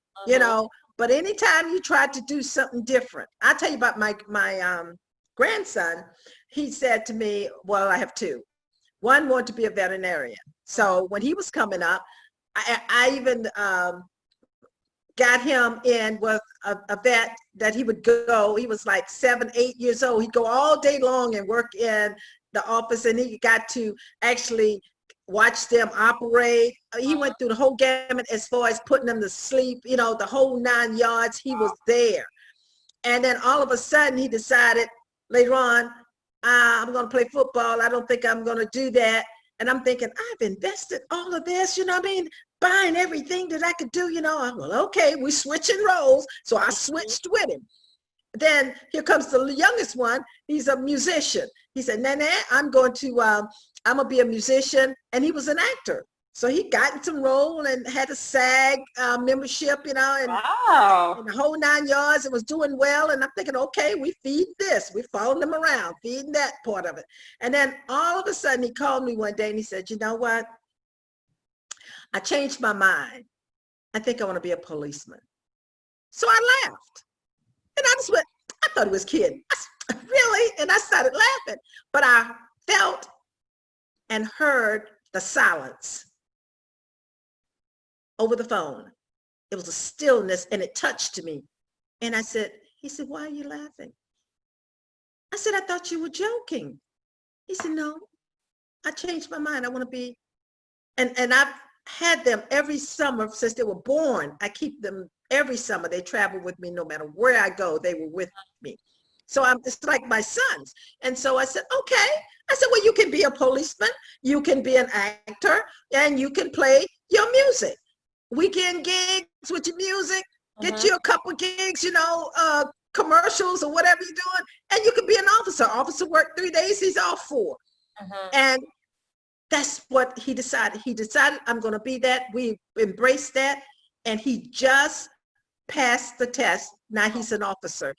but anytime you try to do something different, I'll tell you about my grandson. He said to me, well, I have two. One wanted to be a veterinarian. So when he was coming up, I even got him in with a vet that he would go. He was 7, 8 years old. He'd go all day long and work in the office, and he got to actually watch them operate. He went through the whole gamut as far as putting them to sleep, the whole 9 yards. He was there. And then all of a sudden he decided later on, I'm going to play football. I don't think I'm going to do that. And I'm thinking, I've invested all of this, buying everything that I could do, I'm well, okay, we switching roles. So I switched with him. Then here comes the youngest one. He's a musician. He said, Nana, I'm going to be a musician. And he was an actor. So he got in some role and had a SAG membership, and the whole 9 yards. It was doing well. And I'm thinking, okay, we feed this. We following them around, feeding that part of it. And then all of a sudden he called me one day and he said, you know what? I changed my mind. I think I want to be a policeman. So I laughed. And I just went, I thought he was kidding. Really? And I started laughing. But I felt and heard the silence over the phone. It was a stillness, and it touched me. And he said, why are you laughing? I said, I thought you were joking. He said, no, I changed my mind. I want to be, and I've had them every summer since they were born. I keep them every summer. They travel with me no matter where I go. They were with me. So it's like my sons. And so I said, okay. I said, well, you can be a policeman. You can be an actor, and you can play your music. Weekend gigs with your music. Get you a couple gigs, commercials or whatever you're doing. And you can be an officer. Officer work 3 days. He's off 4. And that's what he decided. He decided, I'm going to be that. We embraced that. And he just passed the test. Now he's an officer.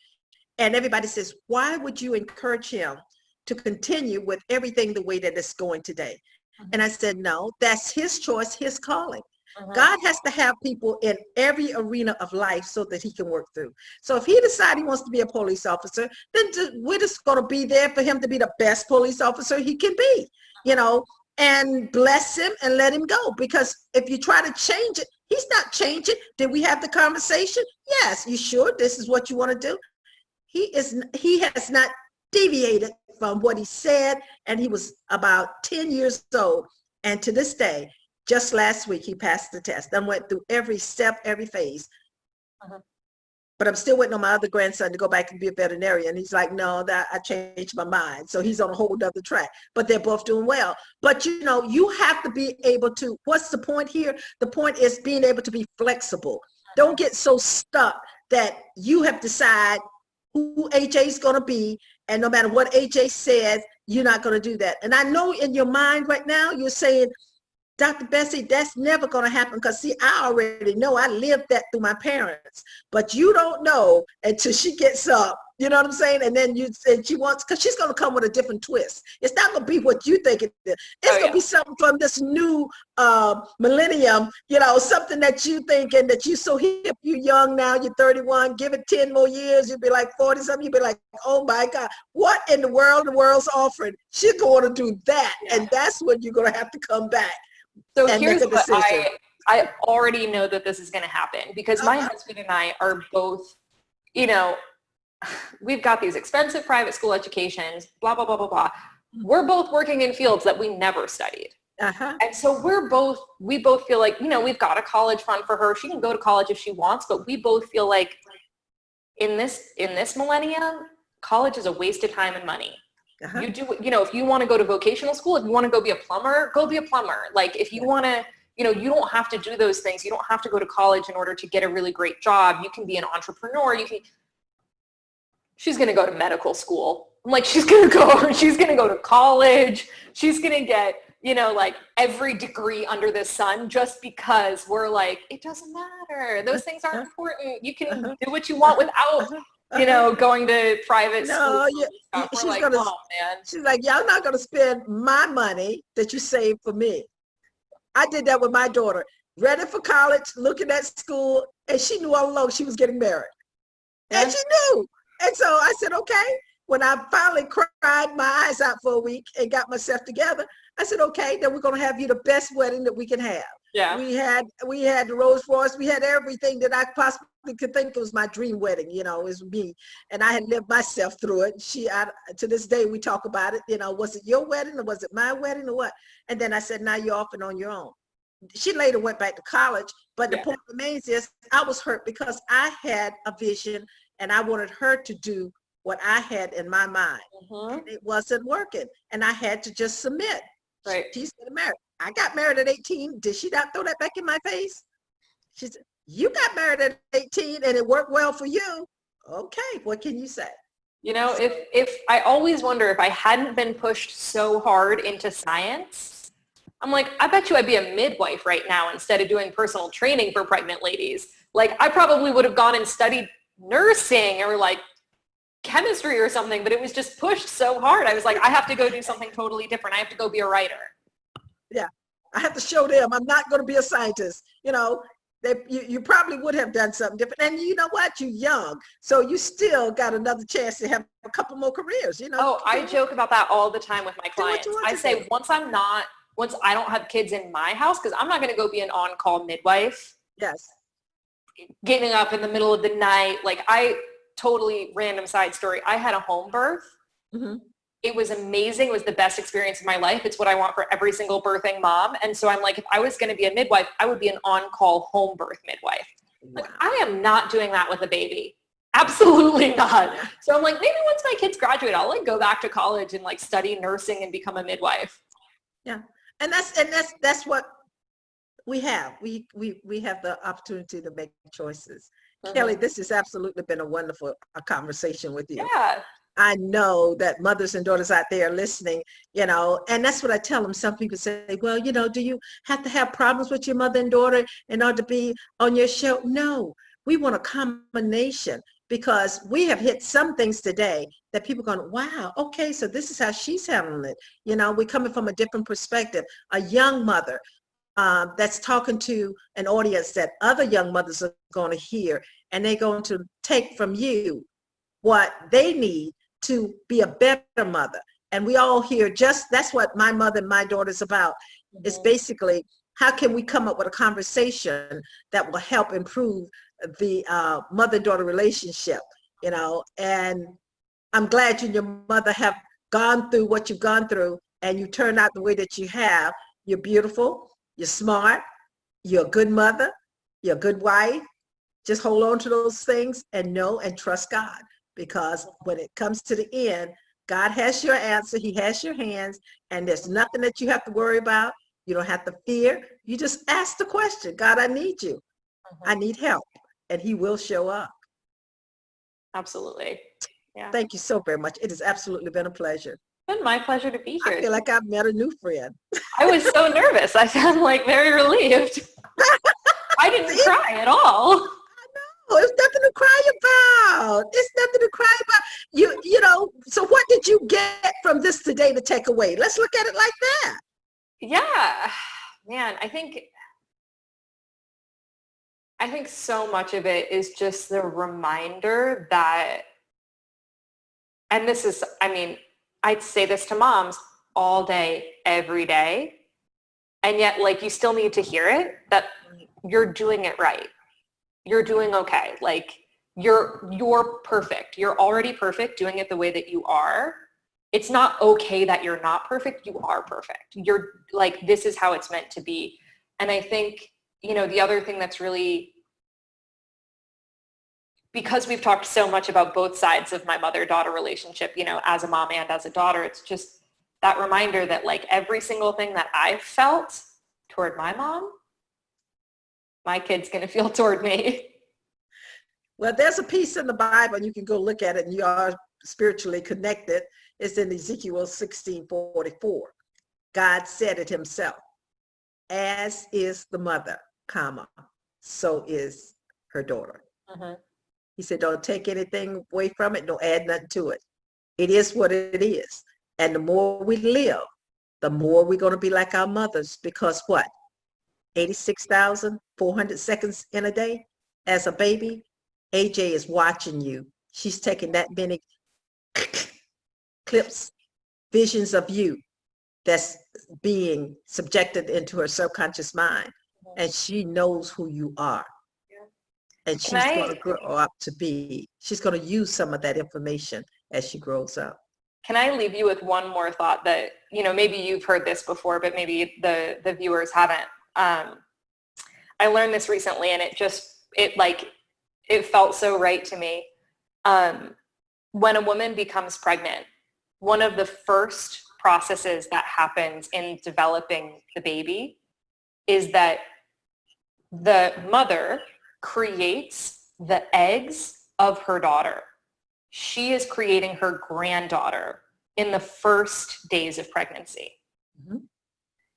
And everybody says, why would you encourage him to continue with everything the way that it's going today? And I said, no, that's his choice, his calling. God has to have people in every arena of life so that he can work through. So if he decides he wants to be a police officer, then we're just going to be there for him to be the best police officer he can be, and bless him and let him go. Because if you try to change it, he's not changing. Did we have the conversation? Yes. You sure this is what you want to do? He has not deviated from what he said, and he was about 10 years old. And to this day, Just last week, he passed the test. I went through every step, every phase. Uh-huh. But I'm still waiting on my other grandson to go back and be a veterinarian. And he's like, no, that I changed my mind. So he's on a whole other track, but they're both doing well. But you know, you have to be able to, what's the point here? The point is being able to be flexible. Don't get so stuck that you have decided who AJ is going to be. And no matter what AJ says, you're not going to do that. And I know in your mind right now, you're saying, Dr. Bessie, that's never going to happen because, see, I already know. I lived that through my parents. But you don't know until she gets up. You know what I'm saying? And then she wants, because she's going to come with a different twist. It's not going to be what you think it is. It's going to be something from this new millennium, you know, something that you thinking that you so hip, you young now, you're 31, give it 10 more years, you'll be like 40 something, you'll be like, oh my God, what in the world's offering? She's going to do that. Yeah. And that's when you're going to have to come back. So here's what I already know that this is going to happen because my husband and I are both, you know, we've got these expensive private school educations, blah, blah, blah, blah, blah. We're both working in fields that we never studied. And so we both feel like, you know, we've got a college fund for her. She can go to college if she wants, but we both feel like in this millennium, college is a waste of time and money. You do, you know, if you want to go to vocational school, if you want to go be a plumber, go be a plumber. Like if you want to, you know, you don't have to do those things. You don't have to go to college in order to get a really great job. You can be an entrepreneur. She's going to go to medical school. I'm like, she's going to go to college. She's going to get, you know, like every degree under the sun just because we're like, it doesn't matter. Those things aren't important. You can do what you want without, you know, going to private school. She's like, gonna, oh, man. She's like, y'all not going to spend my money that you saved for me. I did that with my daughter. Ready for college, looking at school, and she knew all along she was getting married. And she knew. And so I said, okay. When I finally cried my eyes out for a week and got myself together, I said, okay, then we're going to have you the best wedding that we can have. Yeah. We had the Rolls Royce. We had everything that I possibly could think was my dream wedding, you know, is me. And I had lived myself through it. To this day, we talk about it, you know, was it your wedding or was it my wedding or what? And then I said, now you're off and on your own. She later went back to college, but the point remains is I was hurt because I had a vision and I wanted her to do what I had in my mind. And it wasn't working. And I had to just submit. Right. She's getting married. I got married at 18. Did she not throw that back in my face? She said, you got married at 18 and it worked well for you. Okay, what can you say? You know, if I always wonder if I hadn't been pushed so hard into science, I'm like, I bet you I'd be a midwife right now instead of doing personal training for pregnant ladies. Like I probably would have gone and studied nursing or like chemistry or something, but it was just pushed so hard. I was like, I have to go do something totally different. I have to go be a writer. Yeah, I have to show them I'm not going to be a scientist. You know, you probably would have done something different. And you know what? You're young, so you still got another chance to have a couple more careers, you know. Oh, I joke about that all the time with my clients. I say once I don't have kids in my house, because I'm not going to go be an on-call midwife. Yes. Getting up in the middle of the night. Like totally random side story. I had a home birth. It was amazing. It was the best experience of my life. It's what I want for every single birthing mom. And so I'm like, if I was going to be a midwife, I would be an on-call home birth midwife. Like, I am not doing that with a baby. Absolutely not. So I'm like, maybe once my kids graduate, I'll like go back to college and like study nursing and become a midwife. Yeah. And that's what we have. We have the opportunity to make choices. Kelly, this has absolutely been a wonderful conversation with you. Yeah. I know that mothers and daughters out there are listening, you know, and that's what I tell them. Some people say, well, you know, do you have to have problems with your mother and daughter in order to be on your show? No, we want a combination because we have hit some things today that people are going, wow, okay, so this is how she's handling it. You know, we're coming from a different perspective. A young mother that's talking to an audience that other young mothers are going to hear, and they're going to take from you what they need to be a better mother. And we all hear that's what my mother and my daughter is about. It's basically, how can we come up with a conversation that will help improve the mother-daughter relationship, you know? And I'm glad you and your mother have gone through what you've gone through and you turned out the way that you have. You're beautiful. you're smart, you're a good mother, you're a good wife. Just hold on to those things and know and trust God, because when it comes to the end, God has your answer. He has your hands, and there's nothing that you have to worry about. You don't have to fear. You just ask the question, God, I need you. I need help, and he will show up. Absolutely. Yeah. Thank you so very much. It has absolutely been a pleasure. It's been my pleasure to be here. I feel like I've met a new friend. I was so nervous. I sound like very relieved. I didn't cry at all. Oh, it's nothing to cry about. It's nothing to cry about. You know, so what did you get from this today to take away? Let's look at it like that. Yeah, man, I think so much of it is just the reminder that, and this is, I mean, I'd say this to moms all day, every day, and yet like you still need to hear it, that you're doing it right. You're doing okay. Like you're perfect. You're already perfect doing it the way that you are. It's not okay that you're not perfect. You are perfect. You're like, this is how it's meant to be. And I think, you know, the other thing that's really, because we've talked so much about both sides of my mother-daughter relationship, you know, as a mom and as a daughter, it's just that reminder that like every single thing that I've felt toward my mom, my kid's going to feel toward me. Well, there's a piece in the Bible, and you can go look at it, and you are spiritually connected. It's in Ezekiel 16:44. God said it himself, as is the mother, comma, so is her daughter. Mm-hmm. He said, don't take anything away from it. Don't add nothing to it. It is what it is. And the more we live, the more we're going to be like our mothers, because what? 86,400 seconds in a day as a baby. AJ is watching you. She's taking that many clips, visions of you that's being subjected into her subconscious mind. And she knows who you are. And she's going to grow up to be, she's going to use some of that information as she grows up. Can I leave you with one more thought that, you know, maybe you've heard this before, but maybe the viewers haven't. I learned this recently, and it felt so right to me. When a woman becomes pregnant, one of the first processes that happens in developing the baby is that the mother creates the eggs of her daughter. She is creating her granddaughter in the first days of pregnancy. Mm-hmm.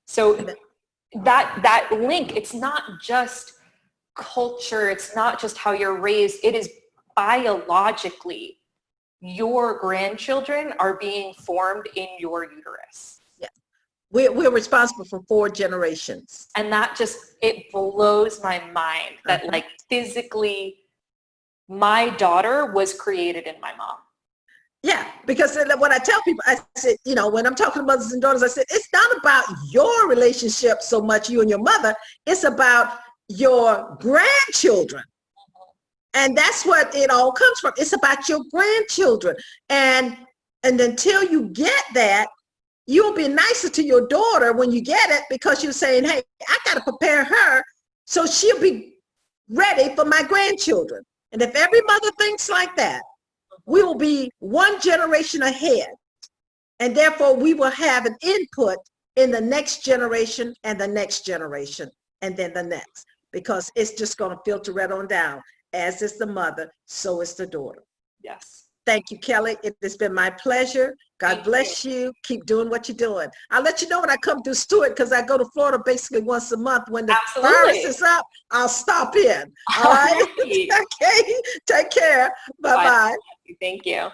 So that link, it's not just culture, it's not just how you're raised, it is biologically your grandchildren are being formed in your uterus. Yeah. We're responsible for 4 generations. And that just, it blows my mind that like physically my daughter was created in my mom. Yeah, because when I tell people, I said, you know, when I'm talking to mothers and daughters, I said, it's not about your relationship so much, you and your mother, it's about your grandchildren. And that's what it all comes from. It's about your grandchildren. And until you get that, you'll be nicer to your daughter when you get it, because you're saying, hey, I got to prepare her so she'll be ready for my grandchildren. And if every mother thinks like that, we will be 1 generation ahead. And therefore, we will have an input in the next generation and the next generation and then the next, because it's just going to filter right on down. As is the mother, so is the daughter. Yes. Thank you, Kelly. It has been my pleasure. God bless you. Keep doing what you're doing. I'll let you know when I come through Stuart, because I go to Florida basically once a month. When the virus is up, I'll stop in. All right? Okay. Take care. Bye-bye. Thank you.